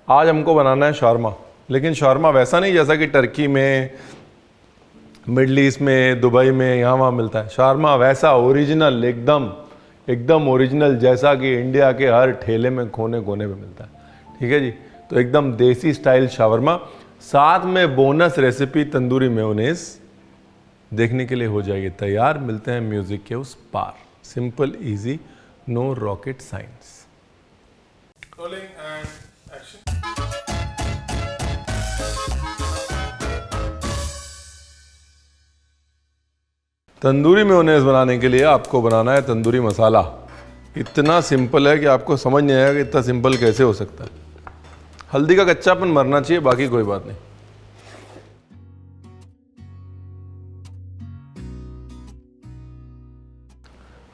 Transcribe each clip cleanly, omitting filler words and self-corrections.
आज हमको बनाना है शॉर्मा, लेकिन शॉर्मा वैसा नहीं जैसा कि टर्की में, मिडल ईस्ट में, दुबई में यहाँ वहाँ मिलता है। शॉर्मा वैसा ओरिजिनल, एकदम ओरिजिनल, जैसा कि इंडिया के हर ठेले में कोने कोने पे मिलता है। ठीक है जी, तो एकदम देसी स्टाइल शावरमा, साथ में बोनस रेसिपी तंदूरी मेयोनेज़ देखने के लिए हो जाएगी तैयार। मिलते हैं म्यूजिक के उस पार। Simple, easy, no rocket science. Rolling and action. Tandoori mayonnaise बनाने के लिए आपको बनाना है तंदूरी मसाला। इतना सिंपल है कि आपको समझ नहीं आएगा कि इतना सिंपल कैसे हो सकता है। हल्दी का कच्चापन मरना चाहिए, बाकी कोई बात नहीं।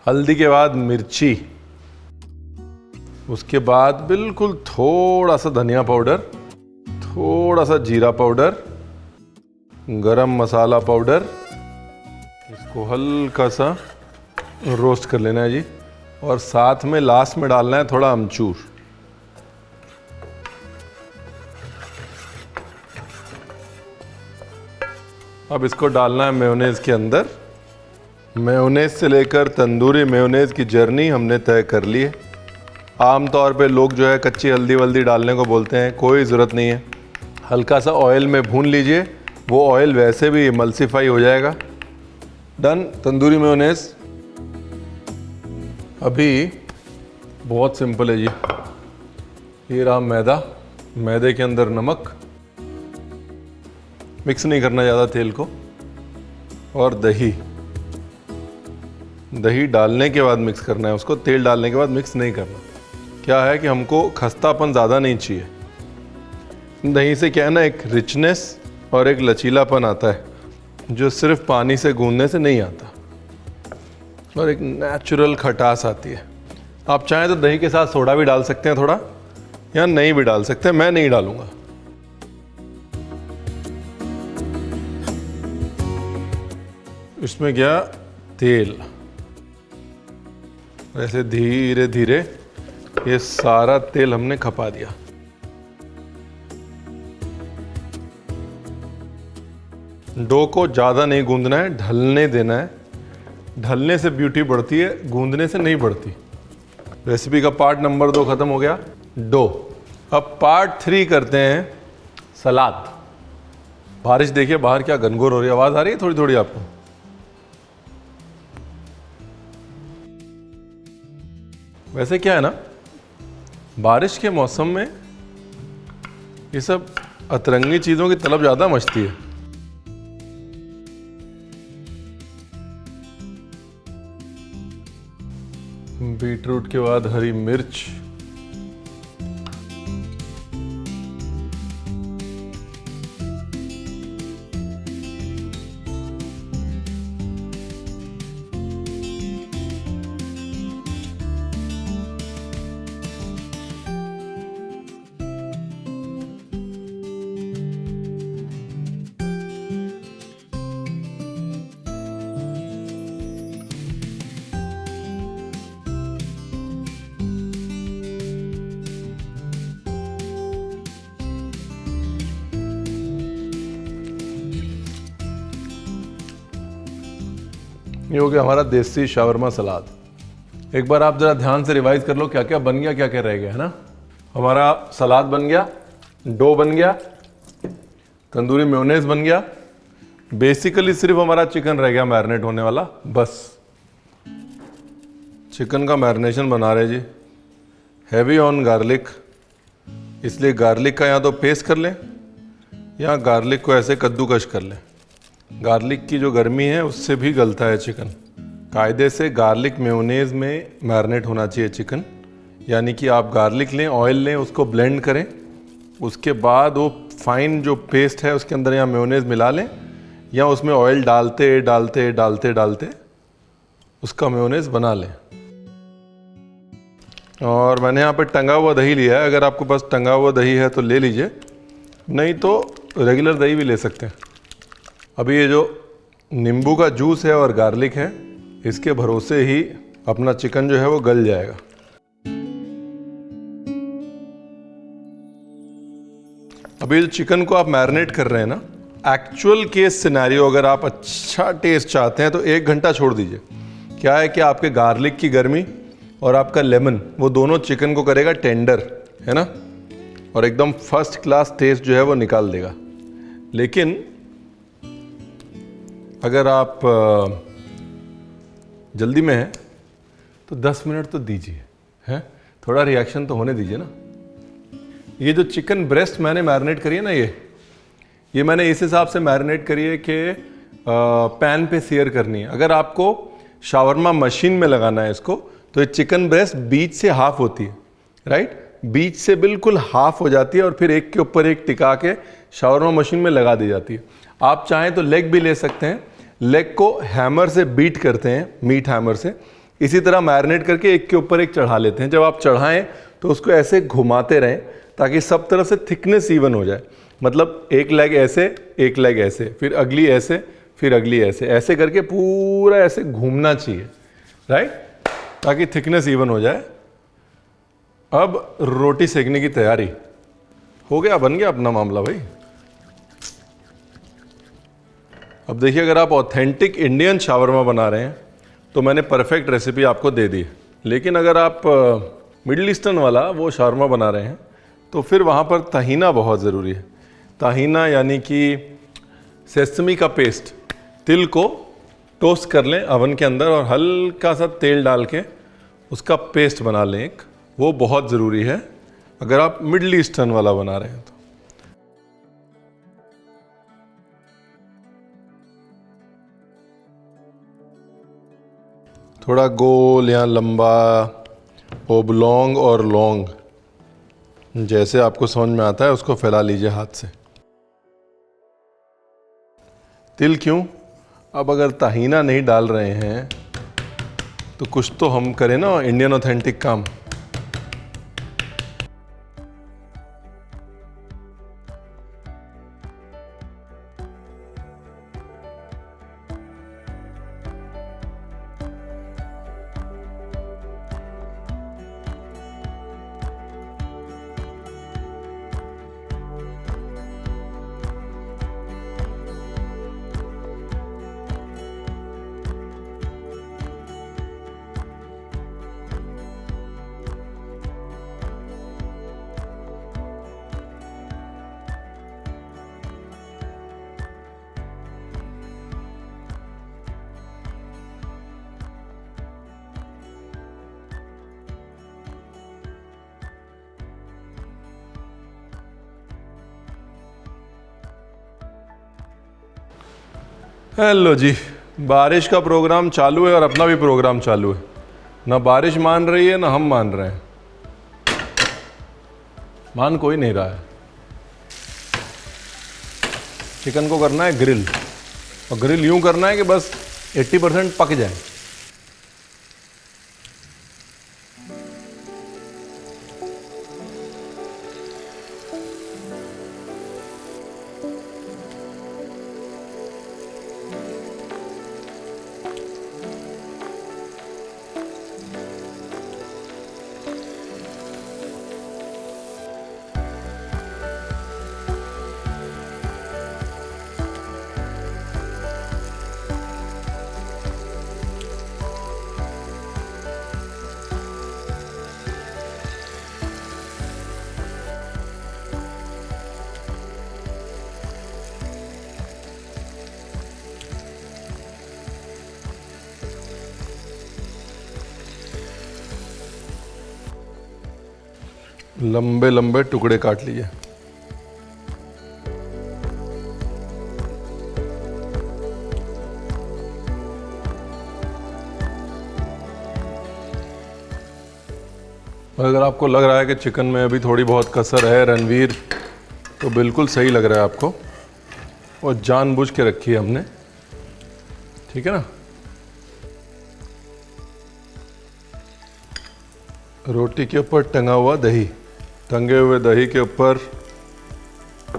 हल्दी के बाद मिर्ची, उसके बाद बिल्कुल थोड़ा सा धनिया पाउडर, थोड़ा सा जीरा पाउडर, गरम मसाला पाउडर। इसको हल्का सा रोस्ट कर लेना है जी, और साथ में लास्ट में डालना है थोड़ा अमचूर। अब इसको डालना है मेयोनेज़ के अंदर। मेयोनेज़ से लेकर तंदूरी मेयोनेज़ की जर्नी हमने तय कर ली है। आमतौर पे लोग जो है कच्ची हल्दी वल्दी डालने को बोलते हैं, कोई ज़रूरत नहीं है। हल्का सा ऑयल में भून लीजिए, वो ऑयल वैसे भी इमल्सिफाई हो जाएगा। Done tandoori mayonnaise. अभी बहुत सिंपल है जी। ये रहा मैदा, मैदे के अंदर नमक, मिक्स नहीं करना ज़्यादा तेल को, और दही। दही डालने के बाद मिक्स करना है उसको, तेल डालने के बाद मिक्स नहीं करना। क्या है कि हमको खस्तापन ज़्यादा नहीं चाहिए। दही से क्या है ना, एक रिचनेस और एक लचीलापन आता है जो सिर्फ पानी से गूंदने से नहीं आता, और एक नेचुरल खटास आती है। आप चाहें तो दही के साथ सोडा भी डाल सकते हैं थोड़ा, या नहीं भी डाल सकते हैं, मैं नहीं डालूंगा। इसमें गया तेल, ऐसे धीरे धीरे ये सारा तेल हमने खपा दिया। डो को ज़्यादा नहीं गूंदना है, ढलने देना है। ढलने से ब्यूटी बढ़ती है, गूंदने से नहीं बढ़ती। रेसिपी का पार्ट नंबर 2 ख़त्म हो गया, डो। अब पार्ट 3 करते हैं सलाद। बारिश देखिए बाहर क्या गनगोर हो रही है, आवाज़ आ रही है थोड़ी थोड़ी आपको? वैसे क्या है ना, बारिश के मौसम में ये सब अतरंगी चीज़ों की तलब ज़्यादा मचती है। बीटरूट के बाद हरी मिर्च, ये हो गया हमारा देसी शावरमा सलाद। एक बार आप ज़रा ध्यान से रिवाइज कर लो क्या क्या बन गया, क्या क्या रह गया, है ना। हमारा सलाद बन गया, डो बन गया, तंदूरी मेयोनेज़ बन गया। बेसिकली सिर्फ हमारा चिकन रह गया मैरिनेट होने वाला, बस। चिकन का मैरिनेशन बना रहे जी, हैवी ऑन गार्लिक, इसलिए गार्लिक का या तो पेस्ट कर लें या गार्लिक को ऐसे कद्दूकश कर लें। गार्लिक की जो गर्मी है उससे भी गलता है चिकन। कायदे से गार्लिक मेयोनेज़ में मैरिनेट होना चाहिए चिकन, यानी कि आप गार्लिक लें, ऑयल लें, उसको ब्लेंड करें, उसके बाद वो फाइन जो पेस्ट है उसके अंदर या मेयोनेज़ मिला लें, या उसमें ऑयल डालते डालते डालते डालते उसका मेयोनेज़ बना लें। और मैंने यहाँ पे टंगा हुआ दही लिया है, अगर आपके पास टंगा हुआ दही है तो ले लीजिए, नहीं तो रेगुलर दही भी ले सकते हैं। अभी ये जो नींबू का जूस है और गार्लिक है, इसके भरोसे ही अपना चिकन जो है वो गल जाएगा। अभी जो चिकन को आप मैरिनेट कर रहे हैं ना, एक्चुअल केस सिनेरियो अगर आप अच्छा टेस्ट चाहते हैं तो 1 घंटा छोड़ दीजिए। क्या है कि आपके गार्लिक की गर्मी और आपका लेमन वो दोनों चिकन को करेगा टेंडर, है ना, और एकदम फर्स्ट क्लास टेस्ट जो है वो निकाल देगा। लेकिन अगर आप जल्दी में हैं तो 10 मिनट तो दीजिए, हैं, थोड़ा रिएक्शन तो होने दीजिए ना। ये जो चिकन ब्रेस्ट मैंने मैरिनेट करी है ना, ये मैंने इस हिसाब से मैरिनेट करी है कि पैन पे सीयर करनी है। अगर आपको शावरमा मशीन में लगाना है इसको, तो ये चिकन ब्रेस्ट बीच से हाफ होती है, राइट, बीच से बिल्कुल हाफ हो जाती है और फिर एक के ऊपर एक टिका के शावरमा मशीन में लगा दी जाती है। आप चाहें तो लेग भी ले सकते हैं, लेग को हैमर से बीट करते हैं, मीट हैमर से, इसी तरह मैरिनेट करके एक के ऊपर एक चढ़ा लेते हैं। जब आप चढ़ाएं तो उसको ऐसे घुमाते रहें ताकि सब तरफ से थिकनेस इवन हो जाए। मतलब एक लेग ऐसे, एक लेग ऐसे, फिर अगली ऐसे, फिर अगली ऐसे, ऐसे करके पूरा ऐसे घूमना चाहिए, राइट, ताकि थिकनेस इवन हो जाए। अब रोटी सेकने की तैयारी हो गया, बन गया अपना मामला भाई। अब देखिए, अगर आप ऑथेंटिक इंडियन शावरमा बना रहे हैं तो मैंने परफेक्ट रेसिपी आपको दे दी। लेकिन अगर आप मिडिल ईस्टर्न वाला वो शावरमा बना रहे हैं तो फिर वहाँ पर तहीना बहुत ज़रूरी है। तहीना यानी कि सेसमी का पेस्ट, तिल को टोस्ट कर लें अवन के अंदर और हल्का सा तेल डाल के उसका पेस्ट बना लें एक, वो बहुत ज़रूरी है अगर आप मिडिल ईस्टर्न वाला बना रहे हैं तो। थोड़ा गोल या लंबा, ओबलॉन्ग और लॉन्ग, जैसे आपको समझ में आता है उसको फैला लीजिए हाथ से। तिल क्यों? अब अगर तहीना नहीं डाल रहे हैं तो कुछ तो हम करें ना इंडियन ऑथेंटिक काम। हेलो जी, बारिश का प्रोग्राम चालू है और अपना भी प्रोग्राम चालू है। ना बारिश मान रही है ना हम मान रहे हैं, मान कोई नहीं रहा है। चिकन को करना है ग्रिल, और ग्रिल यूं करना है कि बस 80% पक जाए। लंबे लंबे टुकड़े काट लीजिए। अगर आपको लग रहा है कि चिकन में अभी थोड़ी बहुत कसर है रणवीर, तो बिल्कुल सही लग रहा है आपको, और जानबूझ के रखी है हमने, ठीक है ना। रोटी के ऊपर टंगा हुआ दही, टंगे हुए दही के ऊपर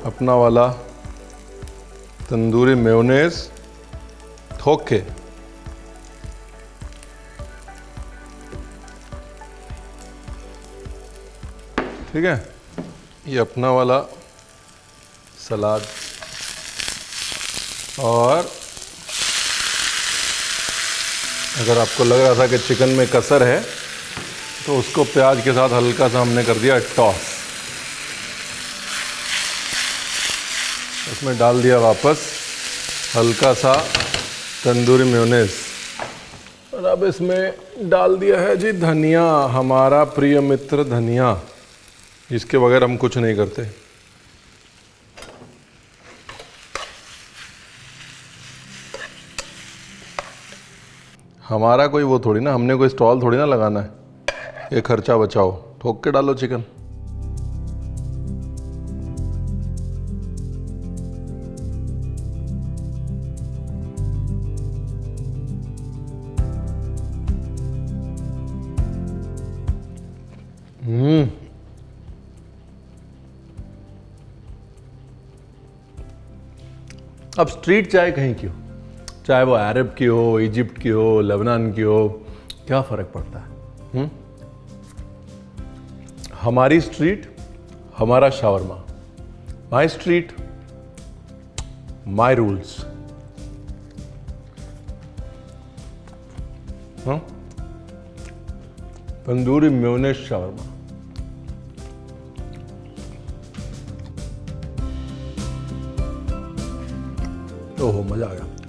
अपना वाला तंदूरी मेयोनेज़ थोक के, ठीक है, ये अपना वाला सलाद और अगर आपको लग रहा था कि चिकन में कसर है तो उसको प्याज के साथ हल्का सा हमने कर दिया टॉस। उसमें डाल दिया वापस हल्का सा तंदूरी मेयोनेज़ और अब इसमें डाल दिया है जी धनिया, हमारा प्रिय मित्र धनिया, जिसके बगैर हम कुछ नहीं करते। हमारा कोई वो थोड़ी ना, हमने कोई स्टॉल थोड़ी ना लगाना है। ये खर्चा बचाओ, ठोक के डालो चिकन। अब स्ट्रीट चाय कहीं की हो, चाहे वो अरब की हो, इजिप्ट की हो, लेबनान की हो, क्या फर्क पड़ता है? हमारी स्ट्रीट, हमारा shawarma, my street, my rules. Tandoori mayonnaise shawarma. ओहो, मजा आ गया।